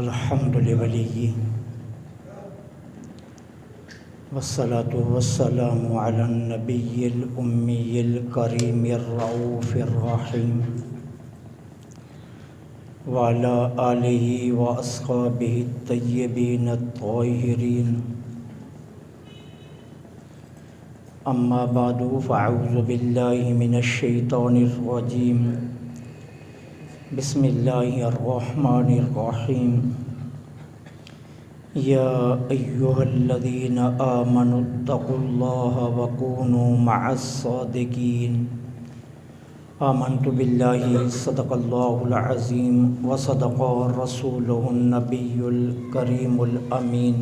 الحمد لوليه والصلاة والسلام على النبي الأمي الكريم الرؤوف الرحيم وعلى آله وأصحابه الطيبين الطاهرين. أما بعد فأعوذ بالله من الشيطان الرجيم. بسم الله الرحمن الرحيم. يا أيها الذين آمنوا اتقوا الله وكونوا مع الصادقين. آمنت بالله صدق الله العظيم وصدق رسوله النبي الكريم الأمين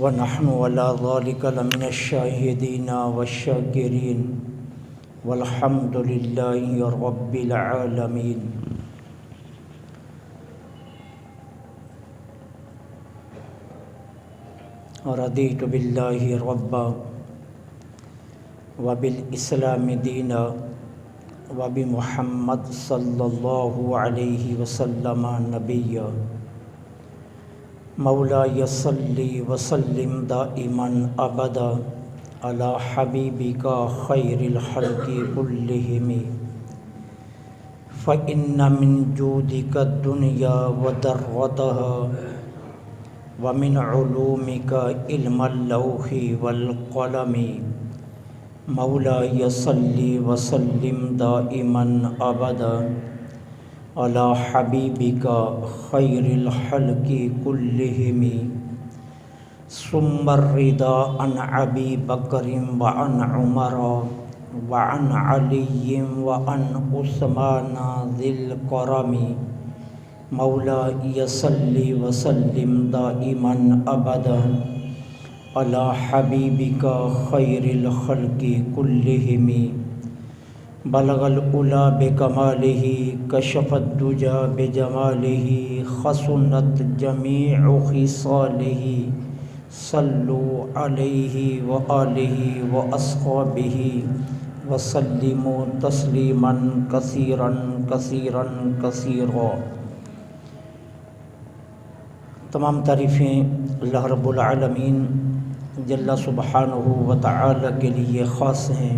ونحن على ذلك لمن الشاهدين والشاكرين والحمد لله رب العالمين. رضيت بالله ربا وبالإسلام دينا وبمحمد صلى الله عليه وسلم نبيا. مولاي صل وسلم دائما أبدا على حبيبك خير الخلق كلهم فإن من جودك الدنيا وذرتها ومن علومك علم اللوح والقلم. مولاي صل وسلم دائما أبدا على حبيبك خير الخلق كلهم. ثم الرضا عن أبي بكر وعن عمر وعن علي وعن عثمان ذي الكرم. مولاي صل وسلم دائما أبدا على حبيبك خير الخلق كلهم. بلغ العلا بكماله كشف الدجى بجماله حسنت جميع خصاله. صلوا عليه وآله وأصحابه وسلموا تسليما كثيرا كثيرا كثيرا. تمام تعریفیں اللہ رب العالمین جل سبحانہ و تعالی کے لیے خاص ہیں،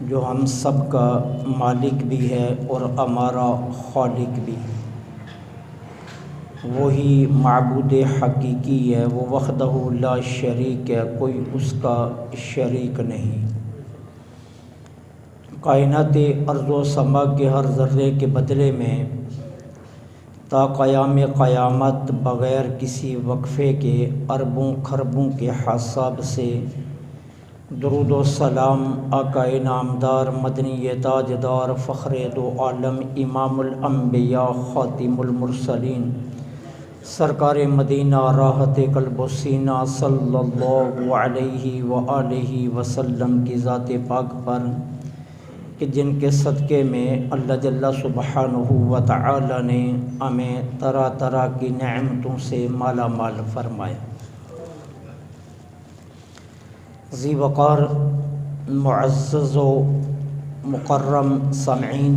جو ہم سب کا مالک بھی ہے اور ہمارا خالق بھی. وہی معبود حقیقی ہے، وہ وحدہ لا شریک ہے، کوئی اس کا شریک نہیں. کائنات ارض و سما کے ہر ذرے کے بدلے میں تا قیام قیامت بغیر کسی وقفے کے اربوں خربوں کے حساب سے درود و سلام آقا نامدار مدنی تاجدار فخر دو عالم امام الانبیاء خاتم المرسلین سرکار مدینہ راحت قلب و سینہ صلی اللہ علیہ وآلہ وسلم کی ذات پاک پر، کہ جن کے صدقے میں اللہ جل سبحانہ و تعالی نے ہمیں طرح طرح کی نعمتوں سے مالا مال فرمایا. ذی وقار معزز و مکرم سامعین،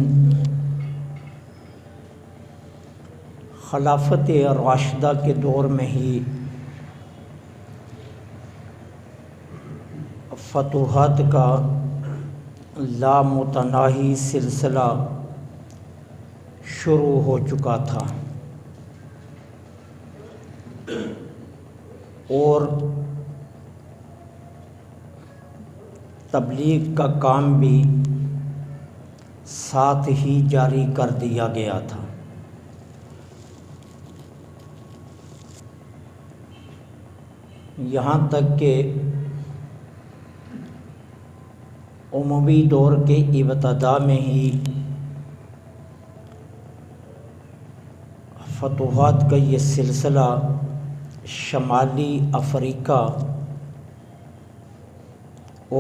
خلافت راشدہ کے دور میں ہی فتوحات کا لامتناہی سلسلہ شروع ہو چکا تھا، اور تبلیغ کا کام بھی ساتھ ہی جاری کر دیا گیا تھا. یہاں تک کہ عمومی دور کے ابتدا میں ہی فتوحات کا یہ سلسلہ شمالی افریقہ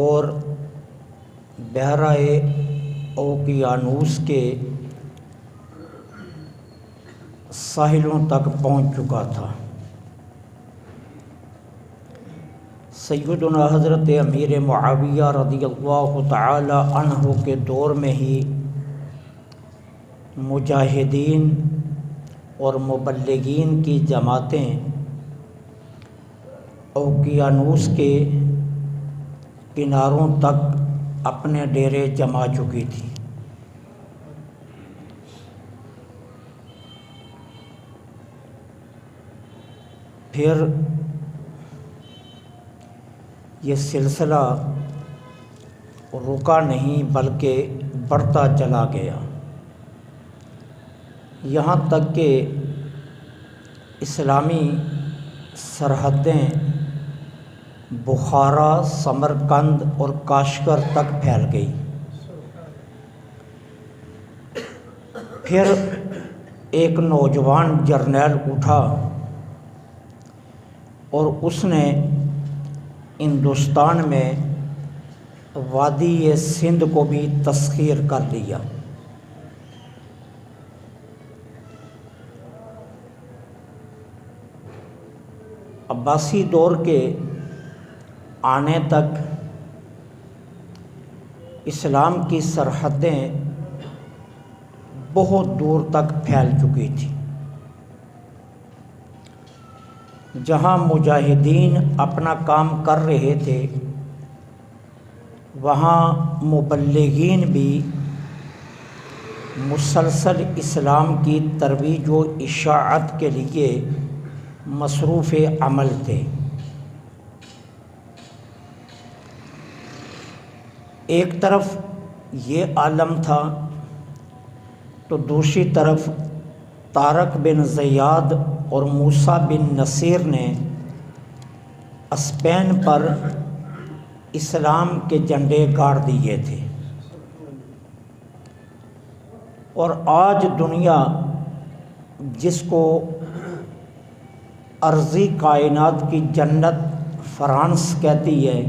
اور بحیرہ اوقیانوس کے ساحلوں تک پہنچ چکا تھا. سیدنا حضرت امیر معاویہ رضی اللہ تعالی عنہ کے دور میں ہی مجاہدین اور مبلغین کی جماعتیں اوقیانوس کے کناروں تک اپنے ڈیرے جما چکی تھی۔ پھر یہ سلسلہ رکا نہیں بلکہ بڑھتا چلا گیا، یہاں تک کہ اسلامی سرحدیں بخارا، سمرقند اور کاشغر تک پھیل گئی۔ پھر ایک نوجوان جرنیل اٹھا اور اس نے ہندوستان میں وادی سندھ کو بھی تسخیر کر دیا۔ عباسی دور کے آنے تک اسلام کی سرحدیں بہت دور تک پھیل چکی تھی۔ جہاں مجاہدین اپنا کام کر رہے تھے وہاں مبلغین بھی مسلسل اسلام کی ترویج و اشاعت کے لیے مصروف عمل تھے۔ ایک طرف یہ عالم تھا تو دوسری طرف طارق بن زیاد اور موسیٰ بن نصیر نے اسپین پر اسلام کے جھنڈے گاڑ دیے تھے، اور آج دنیا جس کو ارضی کائنات کی جنت فرانس کہتی ہے،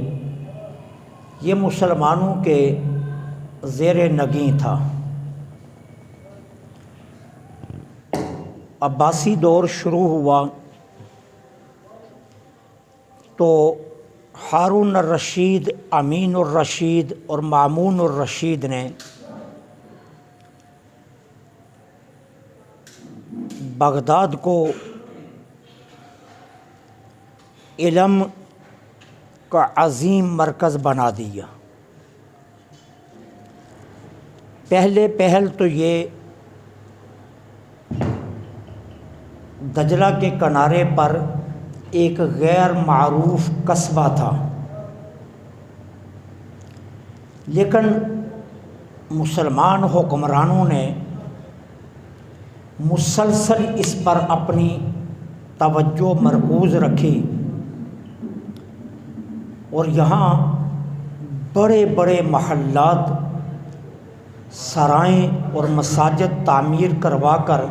یہ مسلمانوں کے زیر نگیں تھا۔ عباسی دور شروع ہوا تو ہارون الرشید، امین الرشید اور مامون الرشید نے بغداد کو علم کا عظیم مرکز بنا دیا۔ پہل تو یہ دجلہ کے کنارے پر ایک غیر معروف قصبہ تھا، لیکن مسلمان حکمرانوں نے مسلسل اس پر اپنی توجہ مرکوز رکھی اور یہاں بڑے بڑے محلات، سرائیں اور مساجد تعمیر کروا کر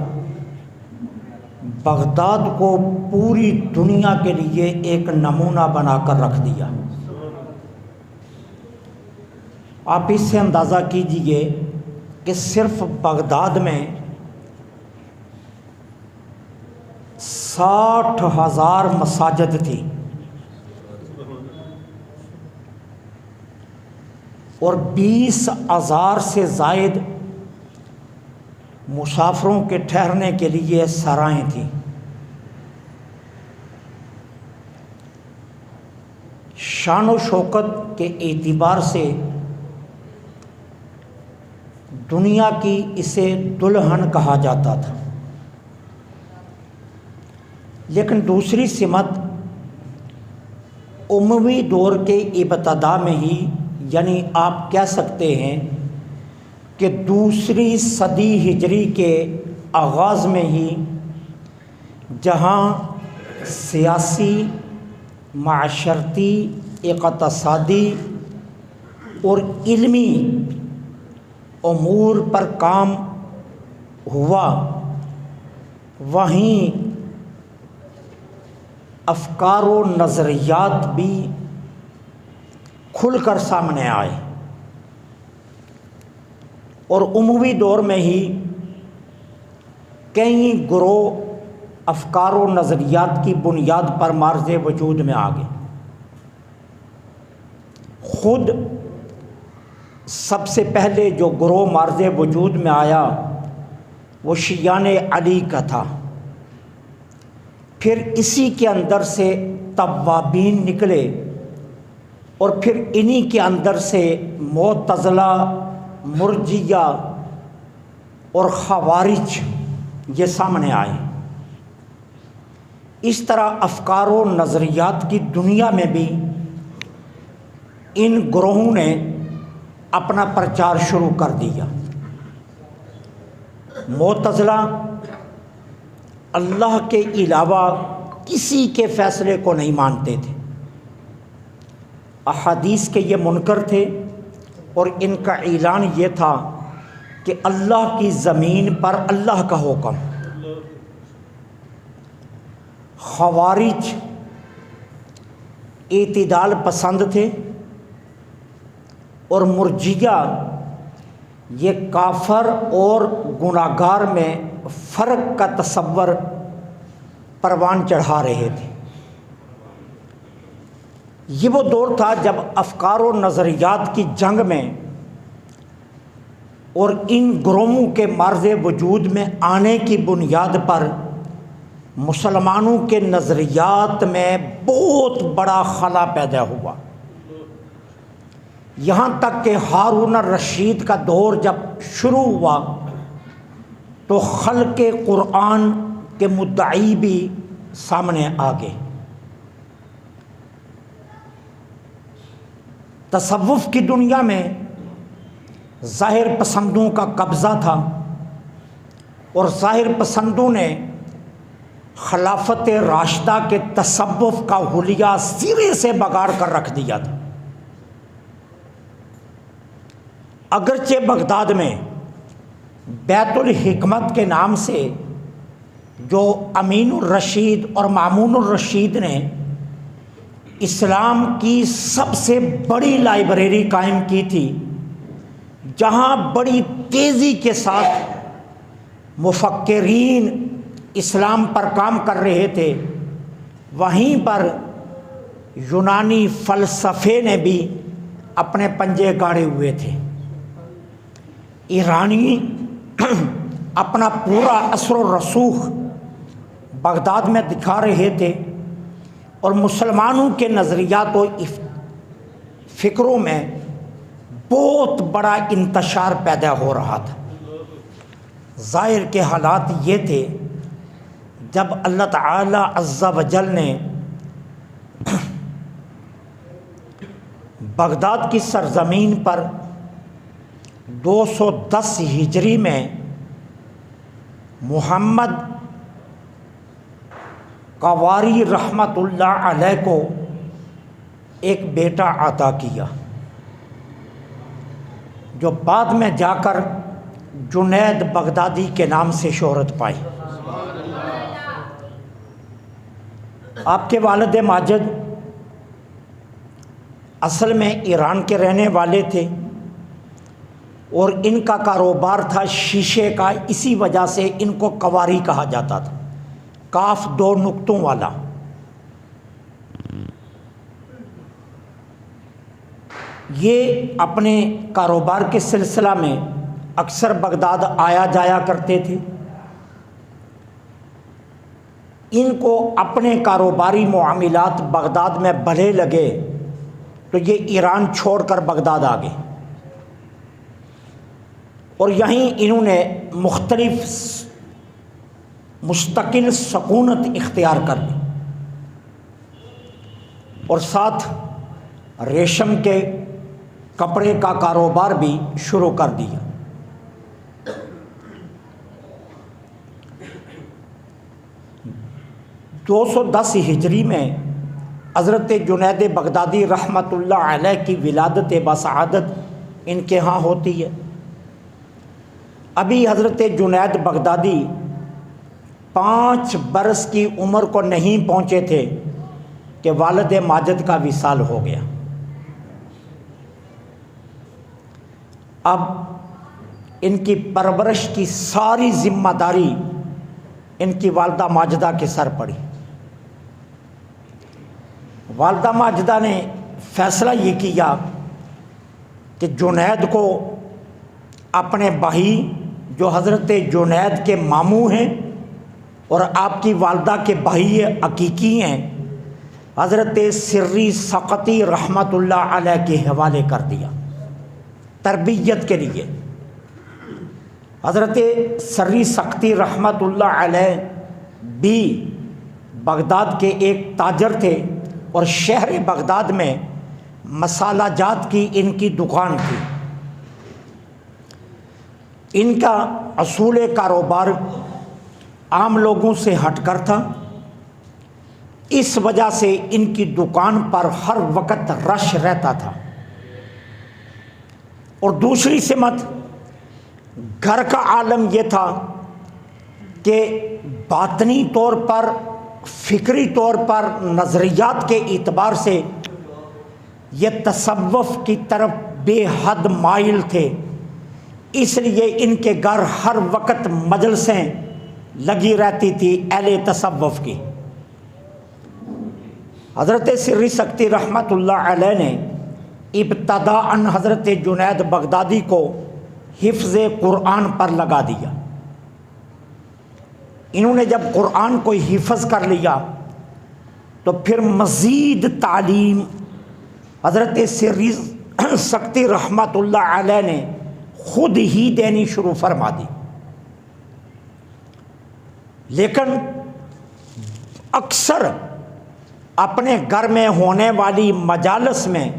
بغداد کو پوری دنیا کے لیے ایک نمونہ بنا کر رکھ دیا۔ آپ اس سے اندازہ کیجئے کہ صرف بغداد میں 60,000 مساجد تھی اور 20,000 سے زائد مسافروں کے ٹھہرنے کے لیے سرائیں تھیں۔ شان و شوکت کے اعتبار سے دنیا کی اسے دلہن کہا جاتا تھا، لیکن دوسری سمت اموی دور کے ابتدا میں ہی، یعنی آپ کہہ سکتے ہیں کہ دوسری صدی ہجری کے آغاز میں ہی، جہاں سیاسی، معاشرتی، اقتصادی اور علمی امور پر کام ہوا، وہیں افکار و نظریات بھی کھل کر سامنے آئے، اور اموی دور میں ہی کئی گروہ افکار و نظریات کی بنیاد پر معرض وجود میں آ گئے۔ خود سب سے پہلے جو گروہ معرض وجود میں آیا وہ شیعان علی کا تھا، پھر اسی کے اندر سے توابین نکلے، اور پھر انہی کے اندر سے معتزلہ، مرجیہ اور خوارج یہ سامنے آئے۔ اس طرح افکار و نظریات کی دنیا میں بھی ان گروہوں نے اپنا پرچار شروع کر دیا۔ معتزلہ اللہ کے علاوہ کسی کے فیصلے کو نہیں مانتے تھے، احادیث کے یہ منکر تھے، اور ان کا اعلان یہ تھا کہ اللہ کی زمین پر اللہ کا حکم۔ خوارج اعتدال پسند تھے، اور مرجیہ یہ کافر اور گناہگار میں فرق کا تصور پروان چڑھا رہے تھے۔ یہ وہ دور تھا جب افکار و نظریات کی جنگ میں اور ان گروہوں کے معرض وجود میں آنے کی بنیاد پر مسلمانوں کے نظریات میں بہت بڑا خلا پیدا ہوا، یہاں تک کہ ہارون الرشید کا دور جب شروع ہوا تو خلق قرآن کے مدعی بھی سامنے آ گئے۔ تصوف کی دنیا میں ظاہر پسندوں کا قبضہ تھا، اور ظاہر پسندوں نے خلافت راشدہ کے تصوف کا حلیہ سرے سے بگاڑ کر رکھ دیا تھا۔ اگرچہ بغداد میں بیت الحکمت کے نام سے جو امین الرشید اور مامون الرشید نے اسلام کی سب سے بڑی لائبریری قائم کی تھی، جہاں بڑی تیزی کے ساتھ مفکرین اسلام پر کام کر رہے تھے، وہیں پر یونانی فلسفے نے بھی اپنے پنجے گاڑے ہوئے تھے۔ ایرانی اپنا پورا اثر و رسوخ بغداد میں دکھا رہے تھے، اور مسلمانوں کے نظریات و فکروں میں بہت بڑا انتشار پیدا ہو رہا تھا۔ ظاہر کے حالات یہ تھے، جب اللہ تعالی عز و جل نے بغداد کی سرزمین پر 210 ہجری میں محمد قواری رحمت اللہ علیہ کو ایک بیٹا عطا کیا، جو بعد میں جا کر جنید بغدادی کے نام سے شہرت پائی۔ آپ کے والد ماجد اصل میں ایران کے رہنے والے تھے، اور ان کا کاروبار تھا شیشے کا، اسی وجہ سے ان کو قواری کہا جاتا تھا، کاف 2 نقطوں والا۔ یہ اپنے کاروبار کے سلسلہ میں اکثر بغداد آیا جایا کرتے تھے۔ ان کو اپنے کاروباری معاملات بغداد میں بھلے لگے تو یہ ایران چھوڑ کر بغداد آ گئے، اور یہیں انہوں نے مختلف مستقل سکونت اختیار کر لی، اور ساتھ ریشم کے کپڑے کا کاروبار بھی شروع کر دیا۔ دو 210 ہجری میں حضرت جنید بغدادی رحمۃ اللہ علیہ کی ولادت بسعادت ان کے ہاں ہوتی ہے۔ ابھی حضرت جنید بغدادی 5 برس کی عمر کو نہیں پہنچے تھے کہ والد ماجد کا وصال ہو گیا۔ اب ان کی پرورش کی ساری ذمہ داری ان کی والدہ ماجدہ کے سر پڑی۔ والدہ ماجدہ نے فیصلہ یہ کیا کہ جنید کو اپنے بھائی جو حضرت جنید کے ماموں ہیں اور آپ کی والدہ کے بھائی عقیقی ہیں حضرت سری سقطی رحمۃ اللہ علیہ کے حوالے کر دیا تربیت کے لیے۔ حضرت سری سقطی رحمۃ اللہ علیہ بھی بغداد کے ایک تاجر تھے اور شہر بغداد میں مسالہ جات کی ان کی دکان تھی۔ ان کا اصول کاروبار عام لوگوں سے ہٹ کر تھا، اس وجہ سے ان کی دکان پر ہر وقت رش رہتا تھا۔ اور دوسری سمت گھر کا عالم یہ تھا کہ باطنی طور پر، فکری طور پر، نظریات کے اعتبار سے یہ تصوف کی طرف بے حد مائل تھے، اس لیے ان کے گھر ہر وقت مجلسیں لگی رہتی تھی اہل تصوف کی۔ حضرت سری سقطی رحمۃ اللہ علیہ نے ابتداءً حضرت جنید بغدادی کو حفظ قرآن پر لگا دیا۔ انہوں نے جب قرآن کو حفظ کر لیا تو پھر مزید تعلیم حضرت سری سقطی رحمۃ اللہ علیہ نے خود ہی دینی شروع فرما دی۔ لیکن اکثر اپنے گھر میں ہونے والی مجالس میں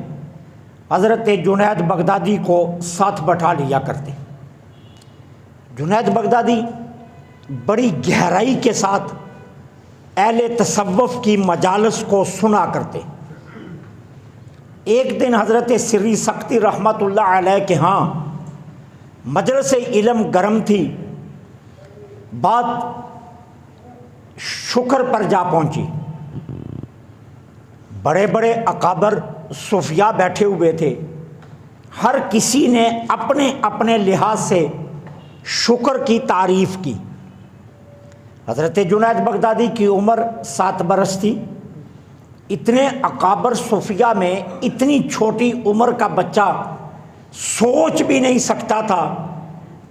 حضرت جنید بغدادی کو ساتھ بٹھا لیا کرتے۔ جنید بغدادی بڑی گہرائی کے ساتھ اہل تصوف کی مجالس کو سنا کرتے۔ ایک دن حضرت سری سقطی رحمۃ اللہ علیہ کے ہاں مجلس علم گرم تھی، بات شکر پر جا پہنچی۔ بڑے بڑے اکابر صوفیاء بیٹھے ہوئے تھے، ہر کسی نے اپنے اپنے لحاظ سے شکر کی تعریف کی۔ حضرت جنید بغدادی کی عمر 7 برس تھی۔ اتنے اکابر صوفیاء میں اتنی چھوٹی عمر کا بچہ سوچ بھی نہیں سکتا تھا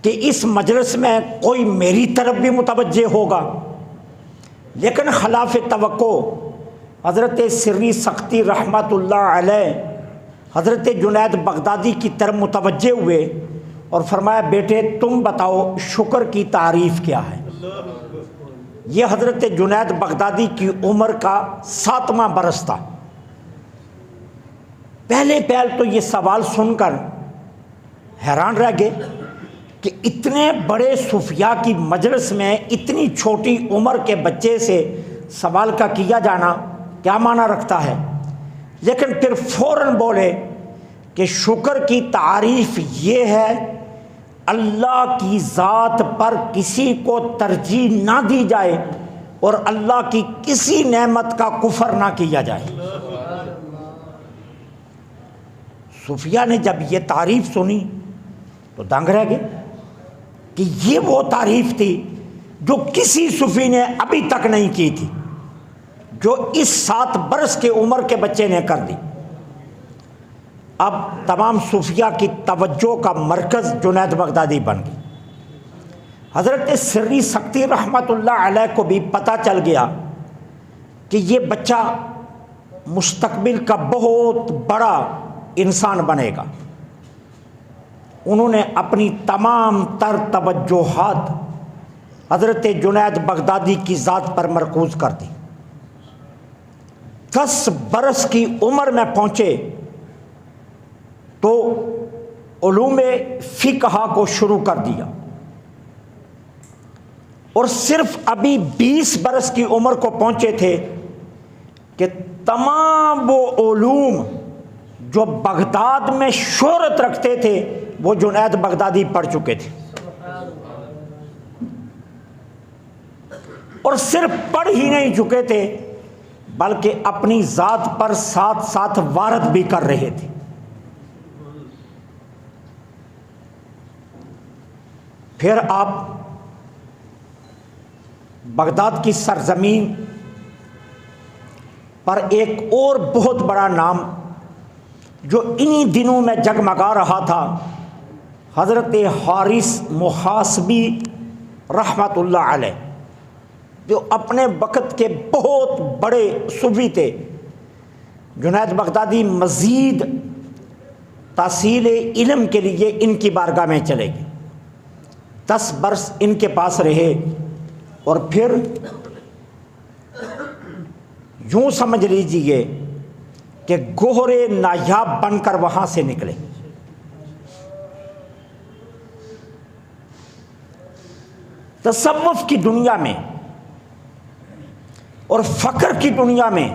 کہ اس مجلس میں کوئی میری طرف بھی متوجہ ہوگا، لیکن خلاف توقع حضرت سری سقطی رحمۃ اللہ علیہ حضرت جنید بغدادی کی طرف متوجہ ہوئے اور فرمایا، بیٹے تم بتاؤ شکر کی تعریف کیا ہے؟ یہ حضرت جنید بغدادی کی عمر کا 7واں برس تھا۔ پہلے تو یہ سوال سن کر حیران رہ گئے کہ اتنے بڑے صوفیاء کی مجلس میں اتنی چھوٹی عمر کے بچے سے سوال کا کیا جانا کیا معنی رکھتا ہے؟ لیکن پھر فوراً بولے کہ شکر کی تعریف یہ ہے اللہ کی ذات پر کسی کو ترجیح نہ دی جائے اور اللہ کی کسی نعمت کا کفر نہ کیا جائے۔ صوفیاء نے جب یہ تعریف سنی تو دنگ رہ گئے کہ یہ وہ تعریف تھی جو کسی صوفی نے ابھی تک نہیں کی تھی، جو اس 7 برس کے عمر کے بچے نے کر دی۔ اب تمام صوفیاء کی توجہ کا مرکز جنید بغدادی بن گئی۔ حضرت سری سقطی رحمۃ اللہ علیہ کو بھی پتہ چل گیا کہ یہ بچہ مستقبل کا بہت بڑا انسان بنے گا۔ انہوں نے اپنی تمام تر توجہات حضرت جنید بغدادی کی ذات پر مرکوز کر دی۔ 10 برس کی عمر میں پہنچے تو علوم فقہ کو شروع کر دیا، اور صرف ابھی 20 برس کی عمر کو پہنچے تھے کہ تمام وہ علوم جو بغداد میں شہرت رکھتے تھے وہ جنید بغدادی پڑھ چکے تھے، اور صرف پڑھ ہی نہیں چکے تھے بلکہ اپنی ذات پر ساتھ ساتھ وارد بھی کر رہے تھے۔ پھر آپ بغداد کی سرزمین پر ایک اور بہت بڑا نام جو انہی دنوں میں جگمگا رہا تھا، حضرت حارث محاسبی رحمۃ اللہ علیہ، جو اپنے وقت کے بہت بڑے صوفی تھے. جنید بغدادی مزید تحصیل علم کے لیے ان کی بارگاہ میں چلے گئے. 10 برس ان کے پاس رہے اور پھر یوں سمجھ لیجیے کہ گوہرے نایاب بن کر وہاں سے نکلے. تصوف کی دنیا میں اور فقر کی دنیا میں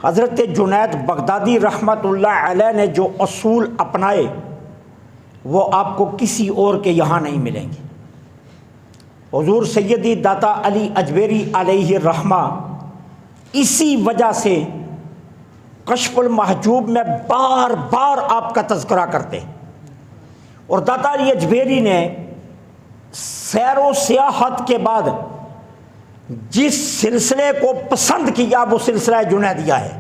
حضرت جنید بغدادی رحمت اللہ علیہ نے جو اصول اپنائے وہ آپ کو کسی اور کے یہاں نہیں ملیں گے. حضور سیدی داتا علی اجمیری علیہ الرحمہ اسی وجہ سے کشف المحجوب میں بار بار آپ کا تذکرہ کرتے ہیں. اور داتا علی اجمیری نے سیر و سیاحت کے بعد جس سلسلے کو پسند کیا وہ سلسلہ جنیدیہ ہے.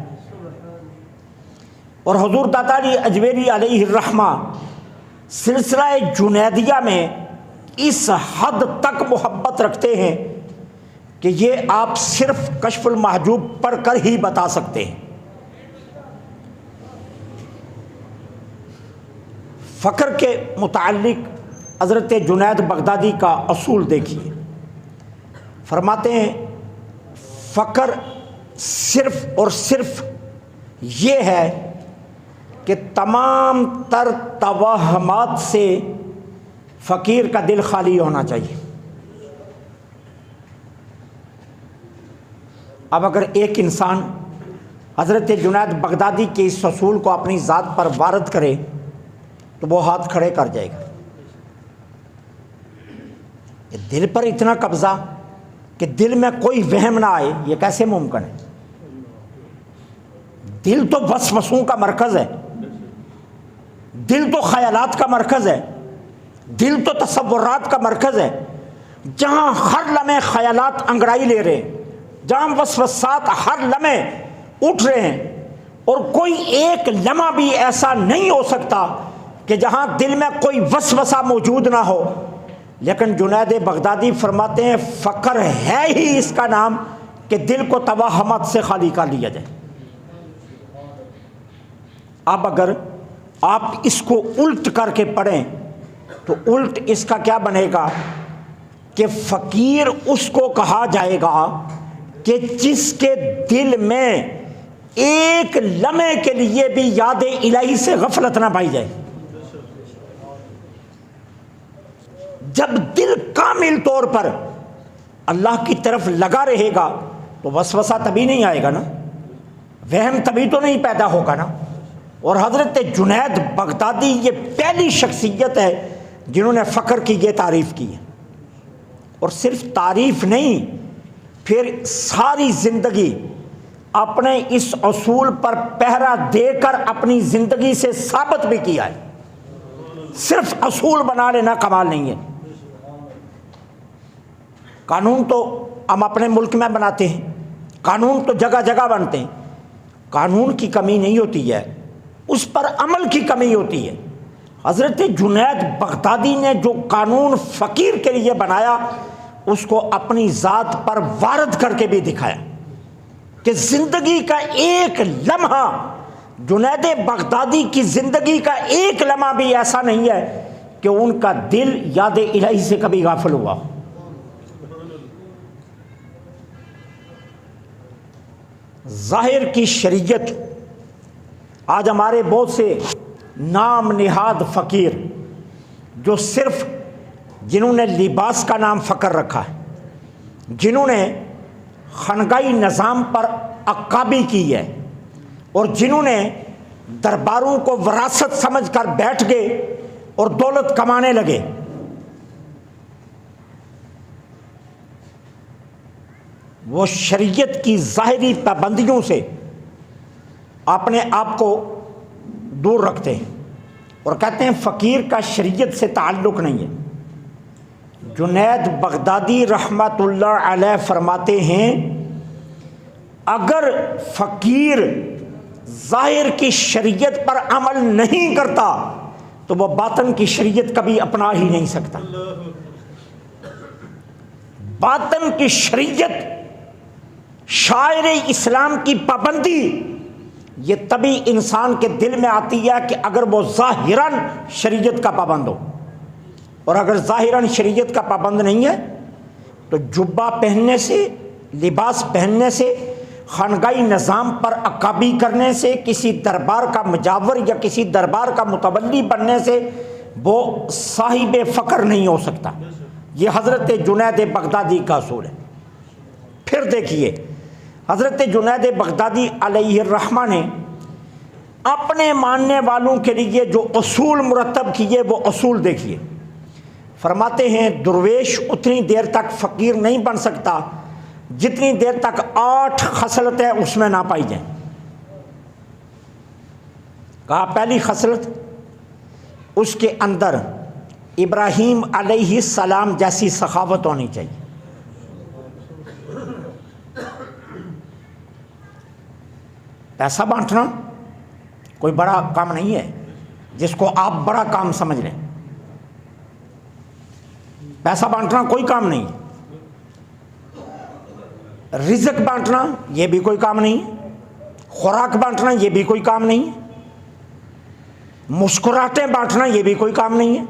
اور حضور داتا علی اجمیری علیہ الرحمہ سلسلہ جنیدیہ میں اس حد تک محبت رکھتے ہیں کہ یہ آپ صرف کشف المحجوب پڑھ کر ہی بتا سکتے ہیں. فقر کے متعلق حضرت جنید بغدادی کا اصول دیکھیے. فرماتے ہیں فقر صرف اور صرف یہ ہے کہ تمام تر توہمات سے فقیر کا دل خالی ہونا چاہیے. اب اگر ایک انسان حضرت جنید بغدادی کے اس اصول کو اپنی ذات پر وارد کرے تو وہ ہاتھ کھڑے کر جائے گا. یہ دل پر اتنا قبضہ کہ دل میں کوئی وہم نہ آئے، یہ کیسے ممکن ہے؟ دل تو وسوسوں کا مرکز ہے، دل تو خیالات کا مرکز ہے، دل تو تصورات کا مرکز ہے. جہاں ہر لمحے خیالات انگڑائی لے رہے ہیں، جہاں وسوسات ہر لمحے اٹھ رہے ہیں، اور کوئی ایک لمحہ بھی ایسا نہیں ہو سکتا کہ جہاں دل میں کوئی وسوسہ موجود نہ ہو. لیکن جنید بغدادی فرماتے ہیں فقر ہے ہی اس کا نام کہ دل کو توہمات سے خالی کر لیا جائے. اب اگر آپ اس کو الٹ کر کے پڑھیں تو الٹ اس کا کیا بنے گا کہ فقیر اس کو کہا جائے گا کہ جس کے دل میں ایک لمحے کے لیے بھی یاد الہی سے غفلت نہ پائی جائے. جب دل کامل طور پر اللہ کی طرف لگا رہے گا تو وسوسہ تبھی نہیں آئے گا نا، وہم تبھی تو نہیں پیدا ہوگا نا. اور حضرت جنید بغدادی یہ پہلی شخصیت ہے جنہوں نے فقر کی یہ تعریف کی ہے. اور صرف تعریف نہیں، پھر ساری زندگی اپنے اس اصول پر پہرا دے کر اپنی زندگی سے ثابت بھی کیا ہے. صرف اصول بنا لینا کمال نہیں ہے. قانون تو ہم اپنے ملک میں بناتے ہیں، قانون تو جگہ جگہ بنتے ہیں، قانون کی کمی نہیں ہوتی ہے، اس پر عمل کی کمی ہوتی ہے. حضرت جنید بغدادی نے جو قانون فقیر کے لیے بنایا اس کو اپنی ذات پر وارد کر کے بھی دکھایا کہ زندگی کا ایک لمحہ، جنید بغدادی کی زندگی کا ایک لمحہ بھی ایسا نہیں ہے کہ ان کا دل یاد الہی سے کبھی غافل ہوا. ظاہر کی شریعت آج ہمارے بہت سے نام نہاد فقیر جو صرف جنہوں نے لباس کا نام فقر رکھا ہے، جنہوں نے خانقاہی نظام پر عکابی کی ہے، اور جنہوں نے درباروں کو وراثت سمجھ کر بیٹھ گئے اور دولت کمانے لگے، وہ شریعت کی ظاہری پابندیوں سے اپنے آپ کو دور رکھتے ہیں اور کہتے ہیں فقیر کا شریعت سے تعلق نہیں ہے. جنید بغدادی رحمت اللہ علیہ فرماتے ہیں اگر فقیر ظاہر کی شریعت پر عمل نہیں کرتا تو وہ باطن کی شریعت کبھی اپنا ہی نہیں سکتا. باطن کی شریعت، شاعر اسلام کی پابندی، یہ تبھی انسان کے دل میں آتی ہے کہ اگر وہ ظاہراً شریعت کا پابند ہو، اور اگر ظاہراً شریعت کا پابند نہیں ہے تو جبہ پہننے سے، لباس پہننے سے، خانگاہی نظام پر عکابی کرنے سے، کسی دربار کا مجاور یا کسی دربار کا متولی بننے سے وہ صاحب فقر نہیں ہو سکتا۔ یہ حضرت جنید بغدادی کا اصول ہے۔ پھر دیکھیے حضرت جنید بغدادی علیہ الرحمہ نے اپنے ماننے والوں کے لیے جو اصول مرتب کیے وہ اصول دیکھیے۔ فرماتے ہیں درویش اتنی دیر تک فقیر نہیں بن سکتا جتنی دیر تک 8 خصلتیں اس میں نہ پائی جائیں۔ کہا پہلی خصلت، اس کے اندر ابراہیم علیہ السلام جیسی سخاوت ہونی چاہیے۔ پیسہ بانٹنا کوئی بڑا کام نہیں ہے جس کو آپ بڑا کام سمجھ لیں۔ پیسہ بانٹنا کوئی کام نہیں، رزق بانٹنا یہ بھی کوئی کام نہیں، خوراک بانٹنا یہ بھی کوئی کام نہیں، مسکراہٹیں بانٹنا یہ بھی کوئی کام نہیں ہے۔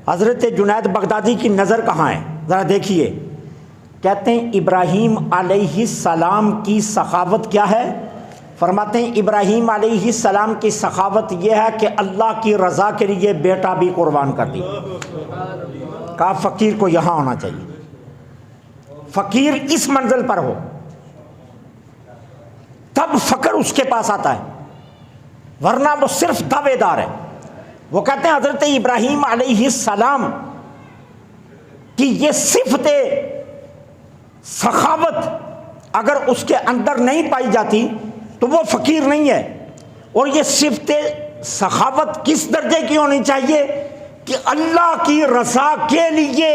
حضرت جنید بغدادی کی نظر کہاں ہے ذرا دیکھیے۔ کہتے ہیں ابراہیم علیہ السلام کی سخاوت کیا ہے؟ فرماتے ہیں ابراہیم علیہ السلام کی سخاوت یہ ہے کہ اللہ کی رضا کے لیے بیٹا بھی قربان کر دی۔ کہا فقیر کو یہاں ہونا چاہیے، فقیر اس منزل پر ہو تب فقر اس کے پاس آتا ہے، ورنہ وہ صرف دعوے دار ہے۔ وہ کہتے ہیں حضرت ابراہیم علیہ السلام کی یہ صفت سخاوت اگر اس کے اندر نہیں پائی جاتی تو وہ فقیر نہیں ہے۔ اور یہ صفت سخاوت کس درجے کی ہونی چاہیے کہ اللہ کی رضا کے لیے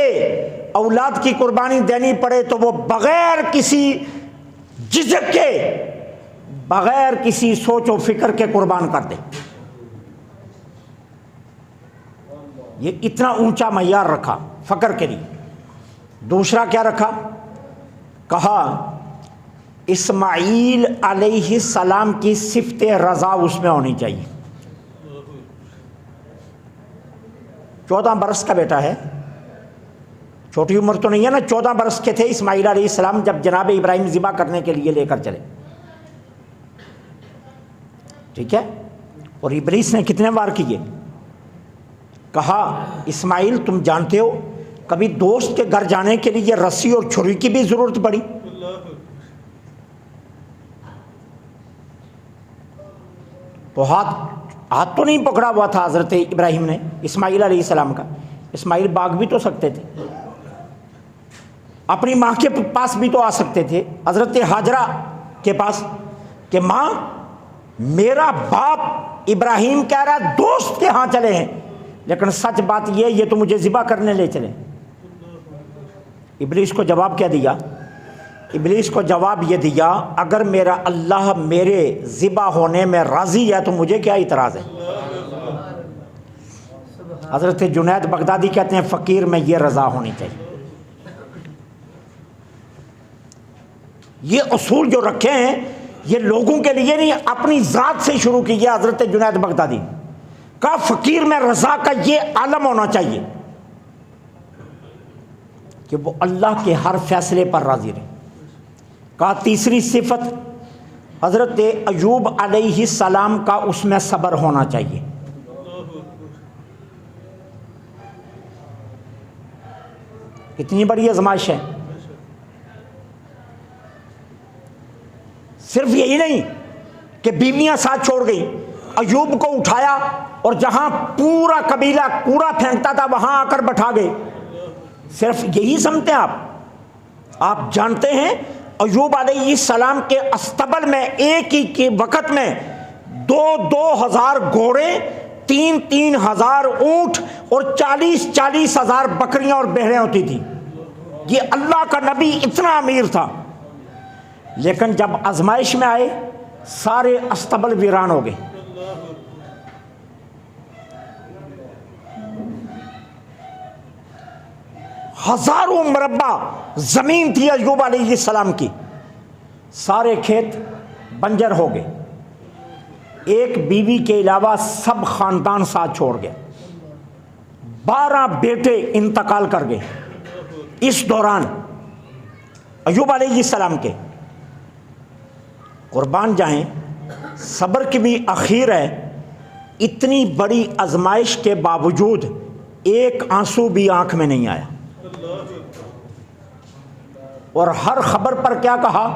اولاد کی قربانی دینی پڑے تو وہ بغیر کسی جھجک کے، بغیر کسی سوچ و فکر کے قربان کر دے۔ یہ اتنا اونچا معیار رکھا فقر کے لیے۔ دوسرا کیا رکھا؟ کہا اسماعیل علیہ السلام کی صفت رضا اس میں ہونی چاہیے۔ 14 برس کا بیٹا ہے، چھوٹی عمر تو نہیں ہے نا، 14 برس کے تھے اسماعیل علیہ السلام جب جناب ابراہیم ذبح کرنے کے لیے لے کر چلے، ٹھیک ہے؟ اور ابلیس نے کتنے وار کیے؟ کہا اسماعیل تم جانتے ہو کبھی دوست کے گھر جانے کے لیے رسی اور چھری کی بھی ضرورت پڑی؟ تو ہاتھ تو نہیں پکڑا ہوا تھا حضرت ابراہیم نے اسماعیل علیہ السلام کا۔ اسماعیل بھاگ بھی تو سکتے تھے، اپنی ماں کے پاس بھی تو آ سکتے تھے، حضرت ہاجرہ کے پاس، کہ ماں میرا باپ ابراہیم کہہ رہا ہے دوست کے ہاں چلے ہیں، لیکن سچ بات یہ تو مجھے ذبح کرنے لے چلے۔ ابلیس کو جواب کیا دیا؟ ابلیس کو جواب یہ دیا اگر میرا اللہ میرے ذبح ہونے میں راضی ہے تو مجھے کیا اعتراض ہے۔ حضرت جنید بغدادی کہتے ہیں فقیر میں یہ رضا ہونی چاہیے۔ یہ اصول جو رکھے ہیں یہ لوگوں کے لیے نہیں، اپنی ذات سے شروع کی ہے حضرت جنید بغدادی۔ کہا فقیر میں رضا کا یہ عالم ہونا چاہیے کہ وہ اللہ کے ہر فیصلے پر راضی رہے۔ کہا تیسری صفت حضرت ایوب علیہ السلام کا اس میں صبر ہونا چاہیے۔ کتنی بڑی آزمائش ہے۔ صرف یہی نہیں کہ بیویاں ساتھ چھوڑ گئی، ایوب کو اٹھایا اور جہاں پورا قبیلہ کوڑا پھینکتا تھا وہاں آ کر بٹھا گئے۔ صرف یہی سمجھتے ہیں آپ جانتے ہیں ایوب علیہ السلام کے استبل میں ایک ہی کے وقت میں 2,000 گھوڑے، 3,000 اونٹ اور 40,000 بکریاں اور بہریں ہوتی تھی۔ یہ اللہ کا نبی اتنا امیر تھا، لیکن جب آزمائش میں آئے سارے استبل ویران ہو گئے۔ ہزاروں مربع زمین تھی ایوب علیہ السلام کی، سارے کھیت بنجر ہو گئے، ایک بیوی کے علاوہ سب خاندان ساتھ چھوڑ گئے، 12 بیٹے انتقال کر گئے اس دوران ایوب علیہ السلام کے۔ قربان جائیں، صبر کی بھی اخیر ہے، اتنی بڑی آزمائش کے باوجود ایک آنسو بھی آنکھ میں نہیں آیا، اور ہر خبر پر کیا کہا،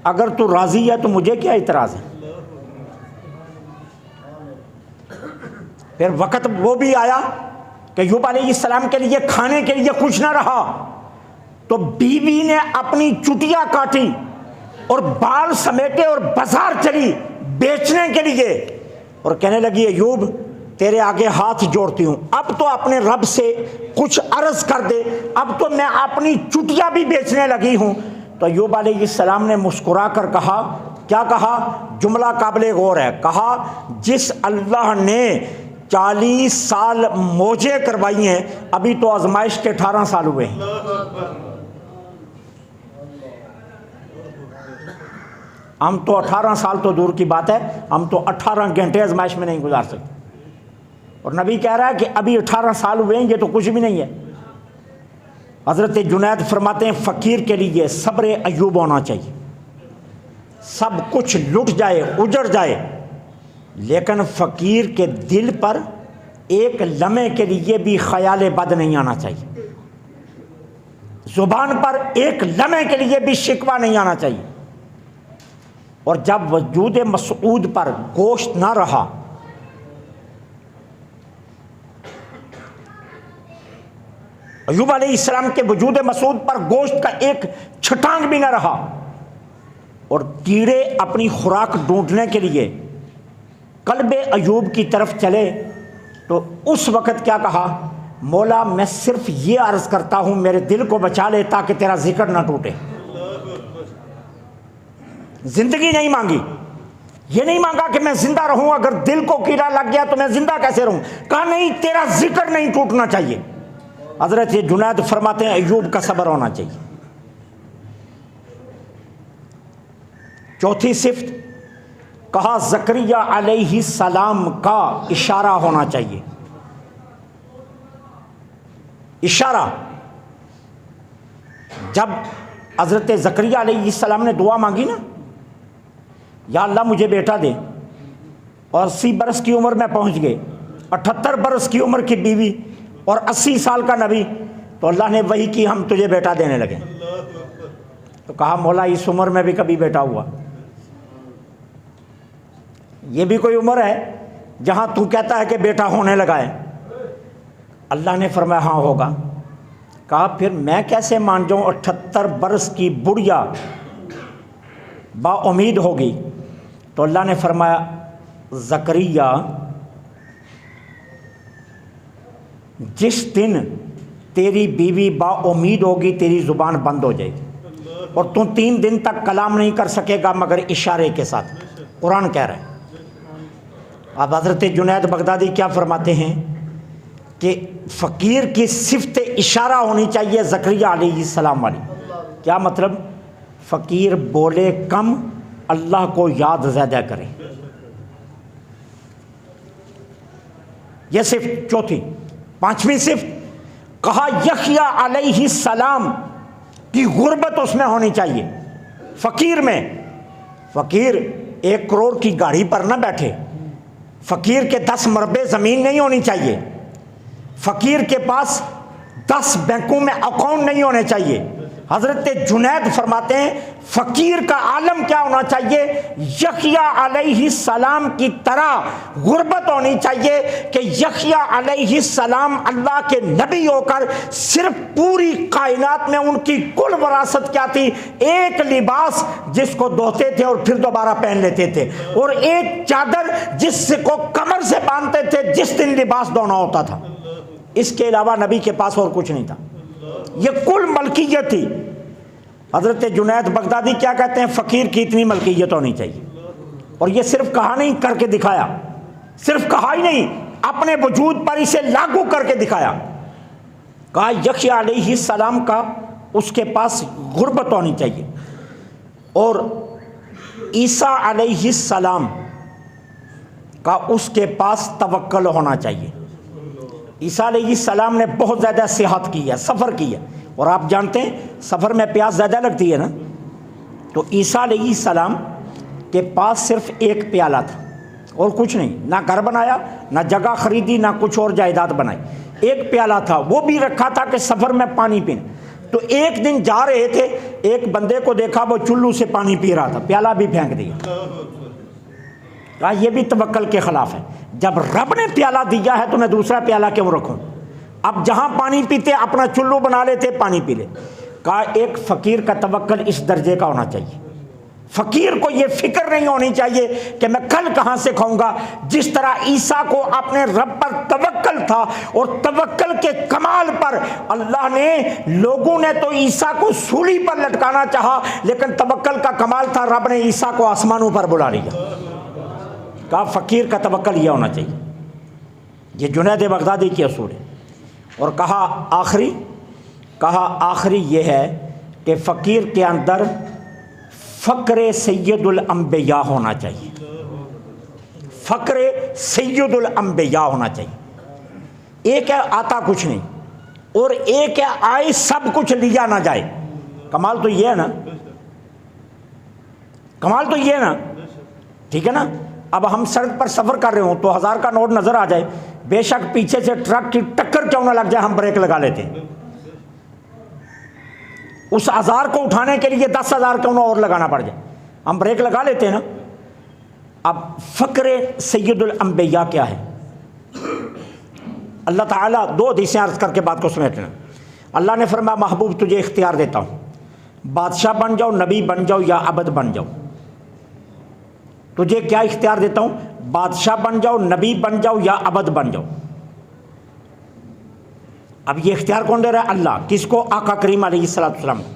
اگر تو راضی ہے تو مجھے کیا اعتراض ہے۔ پھر وقت وہ بھی آیا کہ ایوب علیہ السلام کے لیے کھانے کے لیے کچھ نہ رہا، تو بیوی نے اپنی چٹیاں کاٹی اور بال سمیٹے اور بازار چلی بیچنے کے لیے، اور کہنے لگی ایوب تیرے آگے ہاتھ جوڑتی ہوں، اب تو اپنے رب سے کچھ عرض کر دے، اب تو میں اپنی چٹیاں بھی بیچنے لگی ہوں۔ تو ایوب علیہ السلام نے مسکرا کر کہا، کیا کہا، جملہ قابل غور ہے، کہا جس اللہ نے 40 سال موجیں کروائی ہیں، ابھی تو آزمائش کے 18 سال ہوئے ہیں۔ ہم تو 18 سال تو دور کی بات ہے، ہم تو 18 گھنٹے آزمائش میں نہیں گزار سکتے، اور نبی کہہ رہا ہے کہ ابھی 18 سال ہوئے ہیں، یہ تو کچھ بھی نہیں ہے۔ حضرت جنید فرماتے ہیں فقیر کے لیے صبر ایوب ہونا چاہیے، سب کچھ لٹ جائے اجڑ جائے، لیکن فقیر کے دل پر ایک لمحے کے لیے بھی خیال بد نہیں آنا چاہیے، زبان پر ایک لمحے کے لیے بھی شکوہ نہیں آنا چاہیے۔ اور جب وجود مسعود پر گوشت نہ رہا، ایوب علیہ السلام کے وجود مسعود پر گوشت کا ایک چھٹانگ بھی نہ رہا، اور کیڑے اپنی خوراک ڈھونڈنے کے لیے قلب ایوب کی طرف چلے، تو اس وقت کیا کہا، مولا میں صرف یہ عرض کرتا ہوں میرے دل کو بچا لے تاکہ تیرا ذکر نہ ٹوٹے۔ زندگی نہیں مانگی، یہ نہیں مانگا کہ میں زندہ رہوں، اگر دل کو کیڑا لگ گیا تو میں زندہ کیسے رہوں، کہا نہیں تیرا ذکر نہیں ٹوٹنا چاہیے۔ حضرت جنید فرماتے ہیں ایوب کا صبر ہونا چاہیے۔ چوتھی صفت، کہا زکریا علیہ السلام کا اشارہ ہونا چاہیے۔ اشارہ، جب حضرت زکریا علیہ السلام نے دعا مانگی نا، یا اللہ مجھے بیٹا دے، اور 80 برس کی عمر میں پہنچ گئے، 78 برس کی عمر کی بیوی اور 80 سال کا نبی، تو اللہ نے وہی کی ہم تجھے بیٹا دینے لگے۔ تو کہا مولا اس عمر میں بھی کبھی بیٹا ہوا؟ یہ بھی کوئی عمر ہے جہاں تو کہتا ہے کہ بیٹا ہونے لگا ہے؟ اللہ نے فرمایا ہاں ہوگا۔ کہا پھر میں کیسے مان جاؤں 78 برس کی بڑھیا با امید ہوگی؟ تو اللہ نے فرمایا زکریا جس دن تیری بیوی با امید ہوگی تیری زبان بند ہو جائے گی، اور تم 3 دن تک کلام نہیں کر سکے گا مگر اشارے کے ساتھ، قرآن کہہ رہا ہے۔ اب حضرت جنید بغدادی کیا فرماتے ہیں کہ فقیر کی صفت اشارہ ہونی چاہیے زکریا علیہ السلام والی۔ کیا مطلب؟ فقیر بولے کم، اللہ کو یاد زیادہ کرے۔ یہ صفت چوتھی۔ پانچویں صفت، کہا یحییٰ علیہ السلام کی غربت اس میں ہونی چاہیے۔ فقیر میں، فقیر 1 کروڑ کی گاڑی پر نہ بیٹھے، فقیر کے 10 مربع زمین نہیں ہونی چاہیے، فقیر کے پاس 10 بینکوں میں اکاؤنٹ نہیں ہونے چاہیے۔ حضرت جنید فرماتے ہیں فقیر کا عالم کیا ہونا چاہیے؟ یحییٰ علیہ السلام کی طرح غربت ہونی چاہیے کہ یحییٰ علیہ السلام اللہ کے نبی ہو کر صرف پوری کائنات میں ان کی کل وراثت کیا تھی؟ ایک لباس جس کو دھوتے تھے اور پھر دوبارہ پہن لیتے تھے، اور ایک چادر جس کو کمر سے باندھتے تھے جس دن لباس دھونا ہوتا تھا۔ اس کے علاوہ نبی کے پاس اور کچھ نہیں تھا، یہ کل ملکیت تھی۔ حضرت جنید بغدادی کیا کہتے ہیں؟ فقیر کی اتنی ملکیت ہونی چاہیے، اور یہ صرف کہا نہیں، کر کے دکھایا، صرف کہا ہی نہیں، اپنے وجود پر اسے لاگو کر کے دکھایا۔ کہا یحییٰ علیہ السلام کا اس کے پاس غربت ہونی چاہیے، اور عیسیٰ علیہ السلام کا اس کے پاس توکل ہونا چاہیے۔ عیسیٰ علیہ السلام نے بہت زیادہ سیاحت کی ہے، سفر کی ہے، اور آپ جانتے ہیں سفر میں پیاس زیادہ لگتی ہے نا، تو عیسیٰ علیہ السلام کے پاس صرف ایک پیالہ تھا اور کچھ نہیں، نہ گھر بنایا، نہ جگہ خریدی، نہ کچھ اور جائیداد بنائی، ایک پیالہ تھا، وہ بھی رکھا تھا کہ سفر میں پانی پینے۔ تو ایک دن جا رہے تھے، ایک بندے کو دیکھا وہ چلو سے پانی پی رہا تھا، پیالہ بھی پھینک دیا۔ کہا یہ بھی توکل کے خلاف ہے، جب رب نے پیالہ دیا ہے تو میں دوسرا پیالہ کیوں رکھوں؟ اب جہاں پانی پیتے اپنا چلو بنا لیتے، پانی پی لے۔ کہا ایک فقیر کا توکل اس درجے کا ہونا چاہیے، فقیر کو یہ فکر نہیں ہونی چاہیے کہ میں کل کہاں سے کھاؤں گا۔ جس طرح عیسیٰ کو اپنے رب پر توکل تھا، اور توکل کے کمال پر اللہ نے، لوگوں نے تو عیسیٰ کو سولی پر لٹکانا چاہا، لیکن توکل کا کمال تھا، رب نے عیسیٰ کو آسمانوں پر بلا لیا۔ کہا فقیر کا توکل یہ ہونا چاہیے، یہ جنید بغدادی کی اصول ہے۔ اور کہا آخری یہ ہے کہ فقیر کے اندر فقر سید الانبیاء ہونا چاہیے، فقر سید الانبیاء ہونا چاہیے۔ ایک ہے آتا کچھ نہیں، اور ایک ہے آئے سب کچھ لیا نہ جائے۔ کمال تو یہ ہے نا، کمال تو یہ ہے نا، ٹھیک ہے نا۔ اب ہم سڑک پر سفر کر رہے ہوں تو 1000 کا نوٹ نظر آ جائے، بے شک پیچھے سے ٹرک کی ٹکر کیوں نہ لگ جائے، ہم بریک لگا لیتے ہیں۔ اس 1000 کو اٹھانے کے لیے 10,000 کیوں نہ اور لگانا پڑ جائے، ہم بریک لگا لیتے ہیں نا۔ اب فقر سید الانبیاء کیا ہے؟ اللہ تعالیٰ 2 حدیثیں عرض کر کے بات کو سمیٹنا۔ اللہ نے فرمایا محبوب تجھے اختیار دیتا ہوں، بادشاہ بن جاؤ، نبی بن جاؤ، یا عبد بن جاؤ۔ تجھے کیا اختیار دیتا ہوں؟ بادشاہ بن جاؤ، نبی بن جاؤ، یا عبد بن جاؤ۔ اب یہ اختیار کون دے رہا ہے؟ اللہ۔ کس کو؟ آقا کریم علیہ السلام کو۔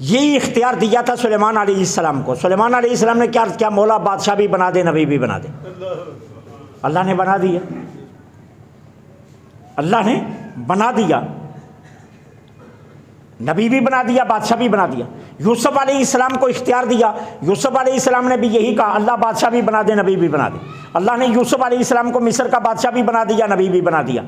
یہی اختیار دیا تھا سلیمان علیہ السلام کو۔ سلیمان علیہ السلام نے کیا عرض کیا؟ مولا بادشاہ بھی بنا دے، نبی بھی بنا دے۔ اللہ نے بنا دیا، اللہ نے بنا دیا، نبی بھی بنا دیا، بادشاہ بھی بنا دیا۔ یوسف علیہ السلام کو اختیار دیا، یوسف علیہ السلام نے بھی یہی کہا اللہ بادشاہ بھی بنا دے، نبی بھی بنا دے۔ اللہ نے یوسف علیہ السلام کو مصر کا بادشاہ بھی بنا دیا، نبی بھی بنا دیا۔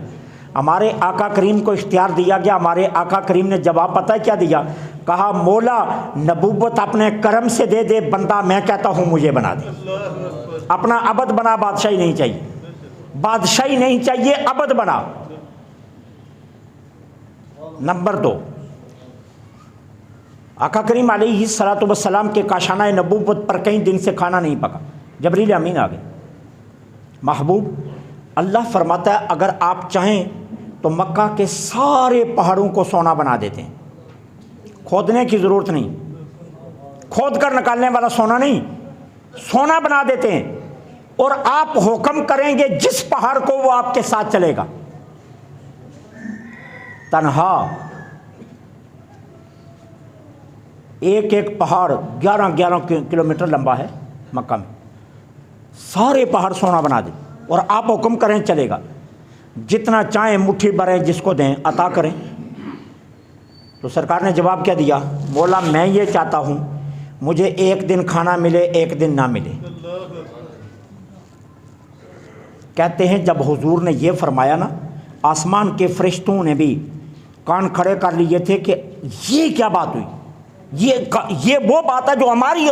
ہمارے آقا کریم کو اختیار دیا گیا، ہمارے آقا کریم نے جواب پتہ ہے کیا دیا؟ کہا مولا نبوت اپنے کرم سے دے دے، بندہ میں کہتا ہوں مجھے بنا دے۔ اپنا عبد بنا، بادشاہی نہیں چاہیے، بادشاہی نہیں چاہیے، عبد بنا۔ نمبر 2، آقا کریم علیہ السلام کے کاشانہ نبوت پر کئی دن سے کھانا نہیں پکا، جبریل امین آ گئے۔ محبوب اللہ فرماتا ہے اگر آپ چاہیں تو مکہ کے سارے پہاڑوں کو سونا بنا دیتے ہیں، کھودنے کی ضرورت نہیں، کھود کر نکالنے والا سونا نہیں، سونا بنا دیتے ہیں، اور آپ حکم کریں گے جس پہاڑ کو وہ آپ کے ساتھ چلے گا۔ تنہا ایک پہاڑ 11 کلومیٹر لمبا ہے مکہ میں، سارے پہاڑ سونا بنا دیں اور آپ حکم کریں چلے گا، جتنا چاہیں مٹھی بھریں جس کو دیں عطا کریں۔ تو سرکار نے جواب کیا دیا؟ مولا میں یہ چاہتا ہوں مجھے ایک دن کھانا ملے، ایک دن نہ ملے۔ کہتے ہیں جب حضور نے یہ فرمایا نا، آسمان کے فرشتوں نے بھی کان کھڑے کر لیے تھے کہ یہ کیا بات ہوئی، یہ وہ بات ہے جو ہماری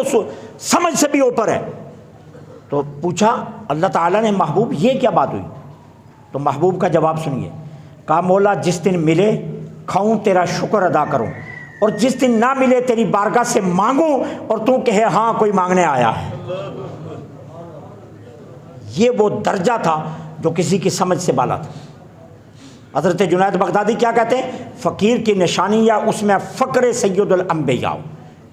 سمجھ سے بھی اوپر ہے۔ تو پوچھا اللہ تعالیٰ نے محبوب یہ کیا بات ہوئی؟ تو محبوب کا جواب سنیے، کہا مولا جس دن ملے کھاؤں تیرا شکر ادا کروں، اور جس دن نہ ملے تیری بارگاہ سے مانگوں اور تو کہے ہاں کوئی مانگنے آیا ہے۔ یہ وہ درجہ تھا جو کسی کی سمجھ سے بالا تھا۔ حضرت جنید بغدادی کیا کہتے ہیں؟ فقیر کی نشانی یا اس میں فقر سید الانبیاء،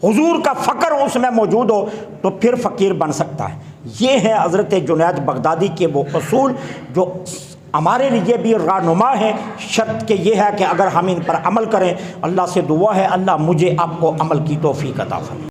حضور کا فقر اس میں موجود ہو تو پھر فقیر بن سکتا ہے۔ یہ ہے حضرت جنید بغدادی کے وہ اصول جو ہمارے لیے بھی رہنما ہے۔ شرط کہ یہ ہے کہ اگر ہم ان پر عمل کریں، اللہ سے دعا ہے اللہ مجھے آپ کو عمل کی توفیق عطا فرمائے۔